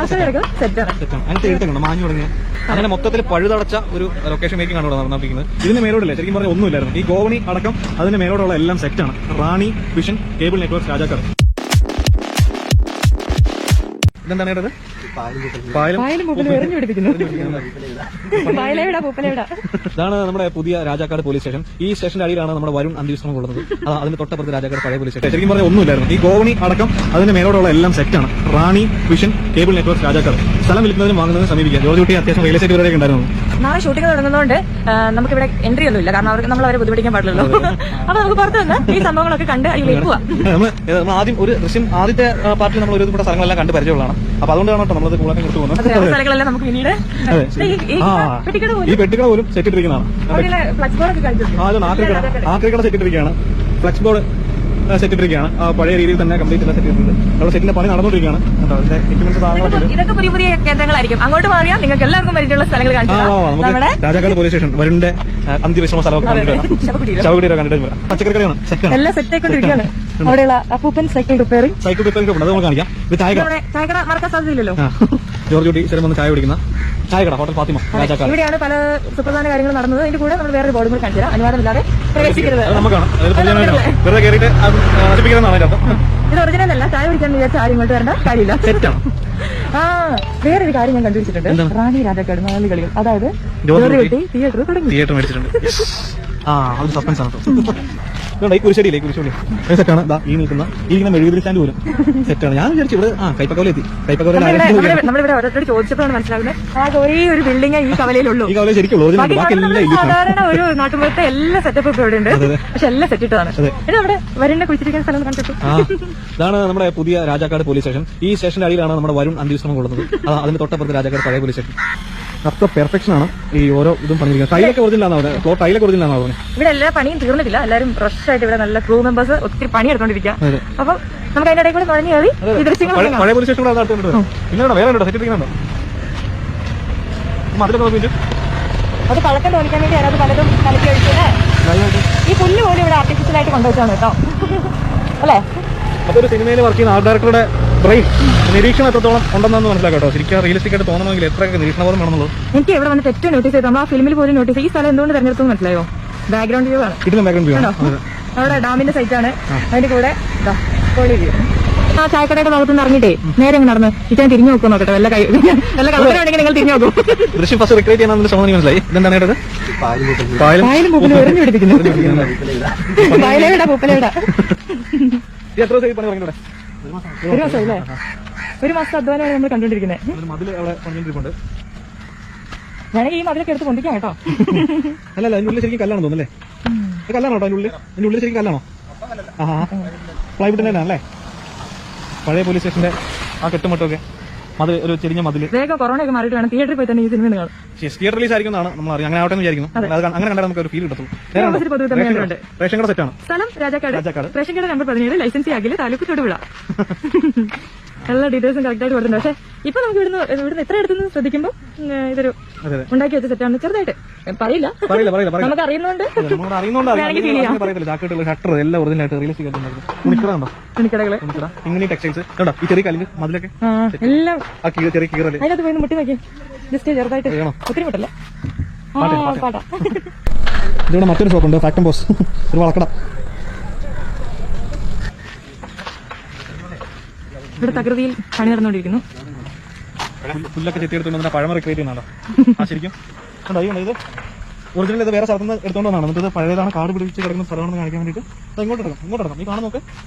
അങ്ങനത്തെ എഴുത്തുണ്ട് മാഞ്ഞു തുടങ്ങിയ അങ്ങനെ മൊത്തത്തിൽ പഴുതടച്ച ഒരു ലൊക്കേഷൻ മേക്കിംഗ് ആണ് ഇവിടെ നടന്നിരിക്കുന്നത്. ഇതിന്റെ മേലോടല്ലേ ശരിക്കും പറഞ്ഞാൽ ഒന്നുമില്ലായിരുന്നു. ഈ ഗോവണി അടക്കം അതിന്റെ മേലോടുള്ള എല്ലാം സെറ്റാണ്. റാണി വിഷൻ കേബിൾ നെറ്റ്വർക്ക് രാജാക്കാട്. ഇതെന്താണ് കേട്ടത്? ഇതാണ് നമ്മുടെ പുതിയ രാജാക്കാട് പോലീസ് സ്റ്റേഷൻ. ഈ സ്റ്റേഷന്റെ അടിയിലാണ് നമ്മുടെ വരുൺ അന്ത്യവിശ്രമം കൊള്ളുന്നത്. അതിന്റെ തൊട്ടപ്പുറത്ത് രാജാക്കാട് പഴയ പോലീസ് സ്റ്റേഷൻ. ശരിക്കും പറഞ്ഞാൽ ഒന്നുമില്ലായിരുന്നു. ഈ ഗോവണി അടക്കം അതിന്റെ മേലോടുള്ള എല്ലാം സെറ്റാണ്. റാണി വിഷൻ കേബിൾ നെറ്റ്വർക്ക് രാജാക്കാട്. സ്ഥലം വിൽക്കുന്നതിനും വാങ്ങുന്നതിനും സമീപിക്കുക. ജോർജ് കുട്ടി അത്യാവശ്യം റിയൽ എസ്റ്റേറ്റ് വരെയൊക്കെ ഉണ്ടായിരുന്നു. നാളെ ഷൂട്ടിംഗ് തുടങ്ങുന്നതുകൊണ്ട് നമുക്ക് ഇവിടെ എൻട്രി ഒന്നും ഇല്ല. കാരണം നമ്മൾ അവരെ ബുദ്ധിമുട്ടിക്കാൻ പാടില്ലല്ലോ. അപ്പൊ നമുക്ക് പുറത്ത് നിന്ന് ഈ സംഭവങ്ങളൊക്കെ കണ്ട് അതിലേക്ക് പോവാം. നമ്മൾ ആദ്യം ഒരു ദൃശ്യം ആദ്യത്തെ പാർട്ടിൽ നമ്മൾ ഒരുപാട് സ്ഥലങ്ങളെല്ലാം കണ്ട് പരിചയമുള്ളതാണ്. അപ്പൊ അതുകൊണ്ടാണ് കേട്ടോ നമ്മളത് കൂടാൻ കൊടുത്തു പോകുന്നത്. സ്ഥലങ്ങളെല്ലാം നമുക്ക് പിന്നീട് ഈ പെട്ടിക്കട പോലും സെറ്റ് ഇട്ടിരിക്കുന്നതാണ്. ആക്രിക്കട സെറ്റ് ഇട്ടിരിക്കുകയാണ്. ഫ്ലക്സ് ബോർഡ് സെറ്റ് ഇട്ടിരിക്കുകയാണ്. പഴയ രീതിയിൽ തന്നെ കംപ്ലീറ്റ് എല്ലാം സെറ്റ് ചെയ്തിട്ടുണ്ട്. അവിടെ സെറ്റിന്റെ പണി നടന്നുകൊണ്ടിരിക്കുകയാണ്. ഇതൊക്കെ പുതിയ പുതിയ കേന്ദ്രങ്ങളായിരിക്കും. അങ്ങോട്ട് മാറിയാൽ നിങ്ങൾക്ക് എല്ലാവർക്കും പരിചയമുള്ള സ്ഥലങ്ങൾ നമുക്ക് രാജാക്കാട് പോലീസ് സ്റ്റേഷൻ വരുണിന്റെ അന്ത്യവിശ്രമ സ്ഥലമൊക്കെ ചവകുടിയൊക്കെ കണ്ടിട്ട് പച്ചക്കറിയാണ് എല്ലാം സെറ്റ് ആയിക്കൊണ്ടിരിക്കുകയാണ്. അവിടെയുള്ള അപ്പൂപ്പൻ സൈക്കിൾ റിപ്പയറിംഗ് ഉണ്ട്. അത് നമുക്ക് കാണിക്കാം. ഇത് ചായക്കട മറക്കാൻ സാധ്യതയില്ലല്ലോ. ജോർജ് കുട്ടി സ്ഥലം വന്ന് ചായ കുടിക്കുന്ന ചായക്കട ഹോട്ടൽ ഫാത്തിമ രാജാക്കാട്. ഇവിടെയാണ് പല സുപ്രധാന കാര്യങ്ങൾ നടന്നത്. അതിന്റെ കൂടെ നമ്മൾ വേറെ ബോർഡുകൾ കാണിച്ചു തരാം. അനുവാദമില്ലാതെ പ്രവേശിക്കരുത്. നമുക്കാണ് വെറുതെ കയറിയിട്ട് നശിപ്പിക്കുന്നതാണ് അതിന്റെ അർത്ഥം. ഇത് ഒറിജിനൽ അല്ല. ചായ കുടിക്കാൻ വിചാരിച്ച ആരും ഇങ്ങോട്ട് വരേണ്ട കാര്യമില്ല. സെറ്റാണ്. വേറൊരു കാര്യം ഞാൻ കണ്ടുപിടിച്ചിട്ടുണ്ട്. റാണി രാജാക്കാട് നാല് കളികൾ. അതായത് തിയേറ്റർ മേടിച്ചിട്ടുണ്ട്. അത് സസ്പെൻസ് ആണ്. ഈ കുരിശടിയില്ലേ കുരിശടി സെറ്റാണ്. ഈ നിൽക്കുന്ന മെഴുകുതിരി സ്റ്റാൻഡ് പോലും സെറ്റാണ്. ഞാൻ വിചാരിച്ചു ഇവിടെ കൈപ്പക്കോല എത്തി. നമ്മളിവിടെ ഓരോരുത്തർ ചോദിച്ചപ്പോഴാണ് മനസ്സിലാകുന്നത് ഒരേ ഒരു ബിൽഡിംഗ് ഈ കവലയിലുള്ളൂ. ഈ കവല ശരിക്കും സാധാരണ ഒരു നാട്ടുമ്പുറത്തെ എല്ലാ സെറ്റപ്പ് ഇപ്പൊ ഇവിടെ ഉണ്ട്. പക്ഷെ എല്ലാം സെറ്റിട്ടതാണ്. അവിടെ വരുന്ന കുഴിച്ചിരിക്കുന്ന സ്ഥലം കണ്ടിട്ടു. ഇതാണ് നമ്മുടെ പുതിയ രാജാക്കാട് പോലീസ് സ്റ്റേഷൻ. ഈ സ്റ്റേഷന്റെ അടിയിലാണ് നമ്മുടെ വരുൺ അന്ത്യവിശ്രമം കൊള്ളുന്നത്. അതിന്റെ തൊട്ടപ്പുറത്ത് രാജാക്കാട് പഴയ പോലീസ് സ്റ്റേഷൻ. അത്ര പെർഫെക്ഷൻ ആണ് ഈ ഓരോ ഇതും പണിയിരിക്കുന്നത്. ടൈലൊക്കെ ഒറിജിനലാണ് പറഞ്ഞത്. ഇവിടെ എല്ലാ പണിയും തീർന്നിട്ടില്ല. എല്ലാവരും ഫ്രഷ് ആയിട്ട് ഇവിടെ നല്ല ക്രൂ മെമ്പേഴ്സ് ഒത്തിരി പണി എടുത്തോണ്ടിരിക്കുക. അപ്പൊ നമുക്ക് അതിന്റെ ഇടയിൽ കൂടെ നുഴഞ്ഞു കയറി ഈ ദൃശ്യങ്ങൾ പഴയ പോലീസ് സ്റ്റേഷൻ പിന്നെ വേറെ ഉണ്ടോ സെറ്റ് ഇരിക്കുന്നുണ്ടോ? അതിലൊക്കെ നോക്കിയിട്ട് അത് കളക്കം തോന്നിക്കാൻ വേണ്ടി അതിനകത്ത് പലതും കലക്കി ഒഴിച്ചത്. ഈ പുല്ല് പോലും ഇവിടെ ആർട്ടിഫിഷ്യൽ ആയിട്ട് കൊണ്ടുവച്ചാണ് കേട്ടോ. അല്ലേ? അതൊരു സിനിമയിൽ വർക്ക് ചെയ്യുന്ന ആർട്ട് ഡയറക്ടറുടെ ബ്രെയിൻ നിരീക്ഷണം എത്രത്തോളം ഉണ്ടെന്ന് മനസ്സിലാക്കട്ടോ. ശരിക്കും റിയലിസ്റ്റിക് ആയിട്ട് തോന്നണമെങ്കിൽ എത്രയൊക്കെ നിരീക്ഷണബോധം വേണമെന്നുള്ളത് എനിക്ക് ഇവിടെ വന്നിട്ട് ഏറ്റവും നോട്ടീസ് ചെയ്ത് നമ്മൾ ആ ഫിലിമിൽ പോലും നോട്ടീസ് ഈ സ്ഥലം എന്തുകൊണ്ട് തെരഞ്ഞെടുത്തു മനസ്സിലായോ? ബാക്ക്ഗ്രൗണ്ട് വ്യൂ ആണ്. അവിടെ ഡാമിന്റെ സൈറ്റാണ്. അതിന്റെ കൂടെ ആ ചായക്കടയുടെ ഭാഗത്ത് നിന്ന് ഇറങ്ങിയിട്ടേ നേരെ നടന്ന് ഇറ്റാൻ തിരിഞ്ഞു നോക്കും. നോക്കട്ടെ വല്ല കളറുണ്ടെങ്കിൽ നിങ്ങൾ തിരിഞ്ഞു നോക്കും. ദൃശ്യം ഫസ്റ്റ് റിക്രിയേറ്റ് ചെയ്യാൻ ശ്രമം മനസ്സിലായി. ഇതെന്താണ് കേട്ടത്? പായലും പൂപ്പലും എറിഞ്ഞു പിടിപ്പിക്കുന്നു. പായലേടാ പൂപ്പലേടാ. എത്ര ദിവസം പണി തുടങ്ങിയിട്ടുണ്ട്? ഒരു മാസമല്ലേ? ഒരു മാസത്തെ അധ്വാനമാണ് നമ്മൾ കണ്ടുകൊണ്ടിരിക്കുന്നത്. വേണമെങ്കിൽ ഈ മതിലൊക്കെ എടുത്ത് പൊന്തിക്കാം കേട്ടോ. അല്ലല്ല അതിന്റെ ഉള്ളിൽ ശരിക്കും കല്ലാണോ തോന്നല്ലേ? കല്ലാണോ കേട്ടോ അതിന്റെ ഉള്ളിൽ ശരിക്കും കല്ലാണോ? പ്ലൈവുഡിന്റെ അല്ലേ പഴയ പോലീസ് സ്റ്റേഷന്റെ ആ കെട്ടുമട്ടൊക്കെ മതിൽ ഒരു ചെറിയ മതിൽ. വേഗം കൊറോണയൊക്കെ മാറിയിട്ട് വേണം തിയേറ്ററിൽ പോയി തന്നെ ഈ സിനിമ കാണാം. തിയേറ്റർ റിലീസ് ആയിരിക്കുന്നതാണ് നമ്മൾ അറിയാം. അങ്ങനെ ആവട്ടെ വിചാരിക്കുന്നു. അങ്ങനെ കണ്ടാൽ നമുക്ക് ഒരു ഫീൽ കിട്ടും. റേഷൻ കട സെറ്റാണ്. സ്ഥലം രാജാക്കാട്. റേഷൻ കട നമ്പർ 17 ലൈസൻസി ആകില്ല താലൂക്ക് തൊടുപുഴ. എല്ലാ ഡീറ്റെയിൽസും കറക്റ്റ് ആയിട്ട് കൊടുത്തിട്ടുണ്ട്. പക്ഷെ ഇപ്പൊ നമുക്ക് ഇവിടുന്ന് എത്ര എടുത്തെന്ന് ശ്രദ്ധിക്കുമ്പോൾ ഇതൊരു ഉണ്ടാക്കി വെച്ച സെറ്റാണ്. ചെറുതായിട്ട് പറയില്ല, നമുക്ക് അറിയുന്നോണ്ട് ഷട്ടർ എല്ലാം ഒറിജിനലായിട്ട് റിയലിസ്റ്റിക് തുണിക്കടകള് ഇങ്ങനെ ടെക്സ്റ്റൈൽസ് ഈ ചെറിയ കല്ല് മതിലൊക്കെ എല്ലാം ചെറിയ കീറല് അതിനകത്ത് പോയി മുട്ടി നോക്കി ജസ്റ്റ് ചെറുതായിട്ട് ഒത്തിരി മുട്ടല്ലേ. ഇവിടെ മറ്റൊരു ഷോപ്പുണ്ട് ഫാക്ടം ബോസ് ഒരു വളക്കട. ഇവിടെ തകൃതിയിൽ പണി നടന്നുകൊണ്ടിരിക്കുന്നു. പുല്ലൊക്കെ ചെത്തിയെടുത്തോണ്ട് പഴമ റിക്രിയേറ്റ് ചെയ്യുന്നുണ്ടോ? ശരിക്കും ഇത് ഒറിജിനൽ ഇത് വേറെ സ്ഥലത്തുനിന്ന് എടുത്തോണ്ടാണ്. എന്നിട്ട് ഇത് പഴയതാണ് കാട് പിടിച്ച് കിടക്കുന്ന സ്ഥലമാണെന്ന് കാണിക്കാൻ വേണ്ടിയിട്ട് ഇങ്ങോട്ട് ഇടണം. ഈ കാണാൻ നോക്ക്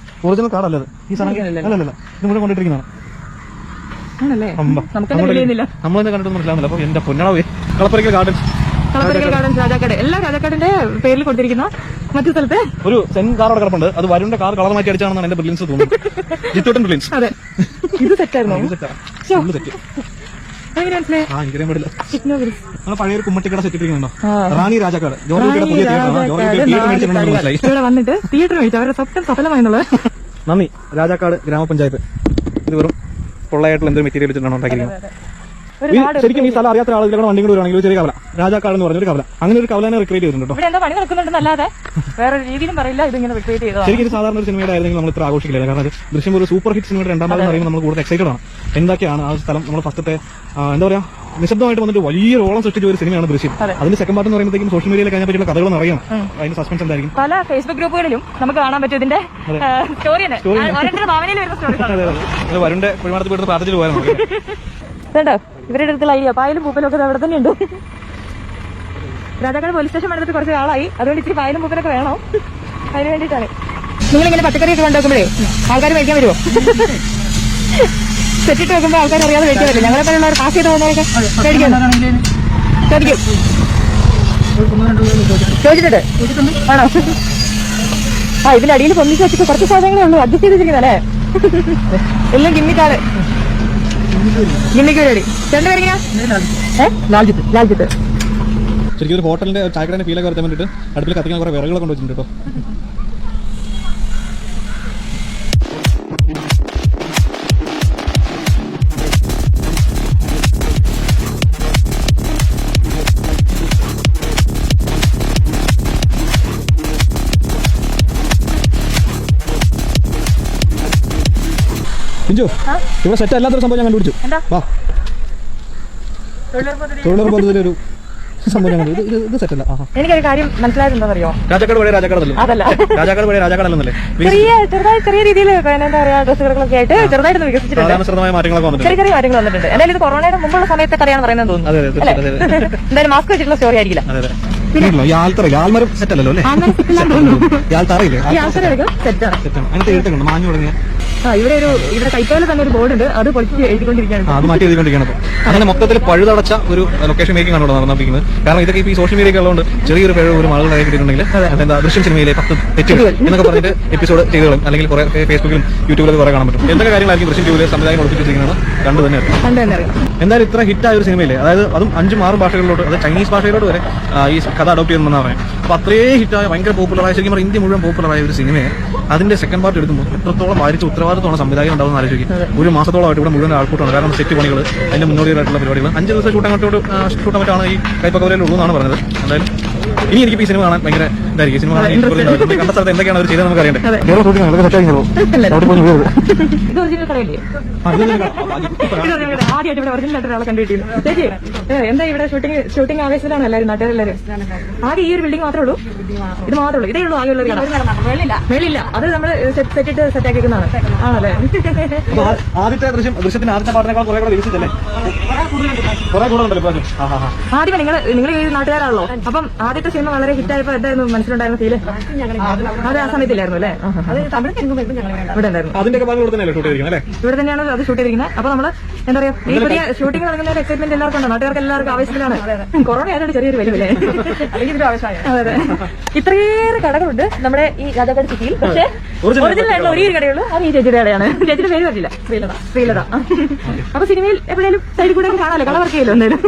ഒറിജിനൽ കാടല്ലത്. ഈ സ്ഥലം അല്ലല്ല ഇത് മുഴുവൻ കൊണ്ടിട്ടിരിക്കുന്നതാണ്. നമ്മളെന്നെ കണ്ടിട്ട് മനസ്സിലാവുന്നില്ല. അപ്പൊ എന്റെ പൊന്നളവേ കളപ്പുരയ്ക്കൽ ഗാർഡൻസ് രാജാക്കാട്. എല്ലാ രാജാക്കാടിന്റെ പേരിൽ കൊടുത്തിരിക്കുന്ന മറ്റു സ്ഥലത്ത് ഒരു സെൻ കാർ അവിടെ കിടപ്പുണ്ട്. അത് വരുണിന്റെ കാർ കളർ മാറ്റി അടിച്ചാണെന്നാണ് എന്റെ ബ്രില്യൻസ് തോന്നുന്നത്. ജിത്തോട്ടൻ ബ്രില്യൻസ്. അതെ ഇത് സെറ്റായിരുന്നു. പഴയൊരു കുമ്മട്ടിക്കട സെറ്റ് ഇരിക്കുന്നുണ്ടോ? റാണി രാജാക്കാട്. ഇവിടെ വന്നിട്ട് തിയേറ്റർ മേടിച്ചു. അവരുടെ സ്വപ്നം സഫലമായെന്നുള്ളത്. നന്ദി രാജാക്കാട് ഗ്രാമപഞ്ചായത്ത്. ഇത് വെറും പൊള്ളയായിട്ടുള്ള എന്തൊരു മെറ്റീരിയൽ വെച്ചിട്ടാണ് ഉണ്ടാക്കിയിരിക്കുന്നത്. ശരിക്കും ഈ സ്ഥലം അറിയാത്ത ആളുകളെ വണ്ടി കൂടെ വരികയാണെങ്കിൽ ഒരു ചെറിയ കവല, രാജാക്കാട് എന്ന് പറഞ്ഞൊരു കവല, അങ്ങനെ ഒരു കവലനെ റിക്രിയേറ്റ് ചെയ്തിട്ടുണ്ട്. ഇവിടെ എന്താ പണി നടക്കുന്നുണ്ടെന്നല്ലാതെ വേറെ രീതിയിലും പറയില്ല, ഇതിങ്ങനെ റിക്രിയേറ്റ് ചെയ്തതാണ്. ശരിക്കും ഇത് സാധാരണ ഒരു സിനിമയുടെ ആയിരുന്നെങ്കിൽ നമ്മൾ ഇത്ര ആഘോഷിക്കില്ല. കാരണം അത് ദൃശ്യം ഒരു സൂപ്പർ ഹിറ്റ് സിനിമയുടെ രണ്ടാം ഭാഗം പറയുമ്പോൾ നമ്മൾ കൂടുതൽ എക്സൈറ്റഡ് ആണ്. എന്തൊക്കെയാണ് ആ സ്ഥലം, നമ്മൾ ഫസ്റ്റത്തെ എന്താ പറയാ നിശബ്ദമായിട്ട് വന്നിട്ട് വലിയൊരു ഓളം സൃഷ്ടിച്ച ഒരു സിനിമയാണ് ദൃശ്യം. അതിന്റെ സെക്കൻഡ് പാർട്ട് എന്ന് പറയുമ്പോഴത്തേക്കും സോഷ്യൽ മീഡിയയിൽ കഴിഞ്ഞ പറ്റിയുള്ള കഥകൾ അറിയാം. അതിന്റെ സസ്പെൻസ് എന്തായിരിക്കും. പല ഫേസ്ബുക്ക് ഗ്രൂപ്പുകളിലും നമുക്ക് കാണാൻ പറ്റും ഇതിന്റെ സ്റ്റോറി തന്നെ. ഭാവനയിൽ വരുന്ന സ്റ്റോറി. വരുണിന്റെ കുഴിമാടത്തിൽ പോയിട്ട് പ്രാർത്ഥിച്ചിട്ട് പോയാൽ കേട്ടോ. ഇവരുടെ അടുത്തുള്ള ഐഡിയ പായലും പൂപ്പലും ഒക്കെ അവിടെ തന്നെ ഉണ്ട്. രാജാക്കാട് പോലീസ് സ്റ്റേഷൻ എടുത്തിട്ട് കുറച്ച് ആളായി, അതുകൊണ്ട് ഇച്ചിരി പായലും പൂപ്പലൊക്കെ വേണോ, അതിന് വേണ്ടിയിട്ടാണ്. നിങ്ങളിങ്ങനെ പച്ചക്കറിയൊക്കെ കൊണ്ടുവെക്കുമ്പോഴേ ആൾക്കാർ കഴിക്കാൻ വരുമോ? സെറ്റിട്ട് വെക്കുമ്പോൾ ആൾക്കാർ അറിയാതെ കഴിക്കാൻ പറ്റില്ല. ഞങ്ങളെ പോലുള്ളവർ പാസ് ചെയ്ത് പോകുന്നവരൊക്കെ ചോദിക്കും. ചോദിച്ചിട്ടുണ്ട് ആണോ? ആ ഇതിന്റെ അടിയിൽ പൊന്നിച്ച് വെച്ചിട്ട് കുറച്ച് സാധനങ്ങളേ ഉള്ളൂ അഡ്ജസ്റ്റ് ചെയ്ത് വെച്ചിരിക്കുന്നല്ലേ. എല്ലാം ഗിമ്മിക്കാട്, ഗിമ്മിക്ക് പരിപാടി. ചേട്ടൻ പേരെങ്ങനെയാ? ലാൽജിത്ത്. ശരിക്കും ഒരു ഹോട്ടലിന്റെ ചായക്കടന്റെ ഫീലൊക്കെ വരുത്താൻ വേണ്ടിയിട്ട് അടുപ്പിൽ കത്തിക്കാൻ കുറെ വിറകുകളെ കൊണ്ട് വെച്ചിട്ടുണ്ട് കേട്ടോ. ഇവിടെ സെറ്റ് അല്ലാത്തൊരു സംഭവം ഞാൻ കണ്ടുപിടിച്ചു. തൊഴിലുറപ്പ് പദ്ധതിയിലൊരു സംഭവം ഞാൻ കണ്ടു. ഇത് സെറ്റല്ല. എനിക്കൊരു കാര്യം മനസ്സിലായിട്ടുണ്ടോ? രാജാക്കാട് പഴയ രാജാക്കാടല്ലോ. അതല്ല, രാജാക്കാട് പഴയ രാജാക്കാടല്ലേ. ചെറിയ രീതിയിൽ എന്താ പറയാ ഡ്രസ്സുകളൊക്കെ ആയിട്ട് ചെറുതായിട്ട് വികസിച്ചിട്ടുണ്ട്. മാറ്റങ്ങളൊക്കെ വന്നിട്ടുണ്ട്. ചെറിയ മാറ്റങ്ങൾ വന്നിട്ടുണ്ട്. എന്തായാലും ഇത് കൊറോണയുടെ മുമ്പുള്ള സമയത്തെ കഥയാണ് പറയുന്നത് തോന്നുന്നു. എന്തായാലും മാസ്ക് വെച്ചിട്ടുള്ള സ്റ്റോറി ആയിരിക്കില്ല. യാൽമരം സെറ്റല്ലോ അല്ലേ? യാൽത്തറയില്ലേ? സെറ്റാണ് മാഞ്ഞു തുടങ്ങിയ. ഇവിടെ കൈപ്പേല തന്നെ ഒരു ബോർഡ് ഉണ്ട്, അത് പൊളിച്ച് എഴുതിക്കൊണ്ടിരിക്കുകയാണ്. അത് മാറ്റി എഴുതിക്കൊണ്ടിരിക്കുകയാണ്. അങ്ങനെ മൊത്തത്തിൽ പഴുതടച്ച ഒരു ലൊക്കേഷൻ മേക്കിംഗ് ആണ് നടന്നിരിക്കുന്നത്. കാരണം ഇതൊക്കെ ഈ സോഷ്യൽ മീഡിയ ഉള്ളതുകൊണ്ട് ചെറിയൊരു പിഴവ് ഒരു ആളുകൾ കിട്ടിയിട്ടുണ്ടെങ്കിൽ എന്താ ദൃശ്യം സിനിമയിലെ 10 തെറ്റുകൾ എന്നൊക്കെ പറഞ്ഞിട്ട് എപ്പിസോഡ് ചെയ്തുകളും അല്ലെങ്കിൽ കുറെ ഫേസ്ബുക്കിലും യൂട്യൂബിലൊക്കെ കുറെ കാണാൻ പറ്റും. എന്തൊക്കെ കാര്യങ്ങളായിരിക്കും ദൃശ്യം ടൂവിലെ സംവിധാനം ഒളിപ്പിച്ചിരിക്കുന്നത് കണ്ടു തന്നെ അറിയാം. എന്തായാലും ഇത്ര ഹിറ്റായ ഒരു സിനിമയില്ലേ, അതായത് അതും 5-6 ഭാഷകളിലോട്ട്, അത് ചൈനീസ് ഭാഷയിലോട്ട് വരെ ഈ കഥ അഡോപ്റ്റ് ചെയ്യുന്നതെന്നാണ് പറയാം. അപ്പോൾ അത്രയും ഹിറ്റായ ഭയങ്കര പോപ്പുലറായ, ശരിക്കും ഇന്ത്യ മുഴുവൻ പോപ്പുലറായ ഒരു സിനിമയെ അതിന്റെ സെക്കൻഡ് പാർട്ട് എടുക്കുമ്പോൾ എത്രത്തോളം ഭാരിച്ച ഉത്തരവാദിത്തമാണ് സംവിധായകൻ ഉണ്ടാവുന്ന ആലോചിക്കും. ഒരു മാസത്തോളമായിട്ട് ഇവിടെ മുഴുവൻ ആൾക്കൂട്ടാണ്. കാരണം സെറ്റ് പണികൾ, അതിന്റെ മുന്നോടിയായിട്ടുള്ള പരിപാടികൾ 5 ദിവസം ഷൂട്ട് മറ്റാണ് ഈ കൈപ്പക്കവലയിൽ ഉള്ളതെന്നാണ് പറഞ്ഞത്. എന്തായാലും ഇനി എനിക്ക് ഈ സിനിമ കാണാൻ ഭയങ്കര ഇതായിരിക്കും. സിനിമ കണ്ട സ്ഥലത്ത് എന്തൊക്കെയാണ് അവർ ചെയ്തത് നമുക്ക് അറിയണ്ടേ. എന്താ ഇവിടെ ഷൂട്ടിംഗ് ആവേശത്തിലാണ് എല്ലാവരും, നാട്ടുകാരെല്ലാവരും. ആകെ ഈ ഒരു ബിൽഡിംഗ് മാത്രമേ ഉള്ളൂ, ഇത് മാത്രമേ ഉള്ളൂ, ഇതേ ഉള്ളൂ ആകെ ഉള്ളത്. വെളിയില്ല, അത് നമ്മൾ സെറ്റിട്ട് സെറ്റാക്കി വെക്കുന്നതാണ്. ആണല്ലേ? ആദ്യത്തെ ദൃശ്യത്തിന്റെ ആദ്യത്തെ പാട്ടിനേക്കാൾ കുറെ കൂടെ വികസിച്ചല്ലേ? കുറെ കൂടുതലുണ്ടല്ലോ. ആദ്യമേ നിങ്ങൾ ഈ നാട്ടുകാരാണല്ലോ, അപ്പം ആദ്യത്തെ സിനിമ വളരെ ഹിറ്റായപ്പോ എന്തായിരുന്നു മനസ്സിലുണ്ടായിരുന്ന ഫീല്? അത് ആ സമയത്തില്ലായിരുന്നു അല്ലേ? ഇവിടെ ഉണ്ടായിരുന്നു. ഇവിടെ തന്നെയാണ് അത് ഷൂട്ട് ചെയ്തിരിക്കുന്നത്. അപ്പൊ നമ്മള് എന്താ പറയാ, ഈ പുതിയ ഷൂട്ടിംഗ് നടക്കുന്ന ഒരു എക്സൈറ്റ്മെന്റ് എല്ലാവർക്കും ഉണ്ട്, നാട്ടുകാർക്ക് എല്ലാവർക്കും ആവശ്യത്തിലാണ്. കൊറോണ ആയതുകൊണ്ട് ചെറിയൊരു വിലവില്ലേ? അതെ. ഇത്രയേറെ കടകളുണ്ട് നമ്മുടെ ഈ രാജാക്കാട് സിറ്റിയിൽ. പക്ഷേ ഒറിജിനൽ ഒരേ ഒരു കടയുള്ളൂ, അത് ഈ ചേച്ചിയുടെ കടയാണ്. ചേച്ചിയുടെ പേര് പറ്റില്ല, ശ്രീലത. അപ്പൊ സിനിമയിൽ എപ്പോഴേലും സൈഡിൽ കൂടെ കാണാമല്ലോ, കളർ വർക്ക് ചെയ്യല്ലോ എന്തായാലും.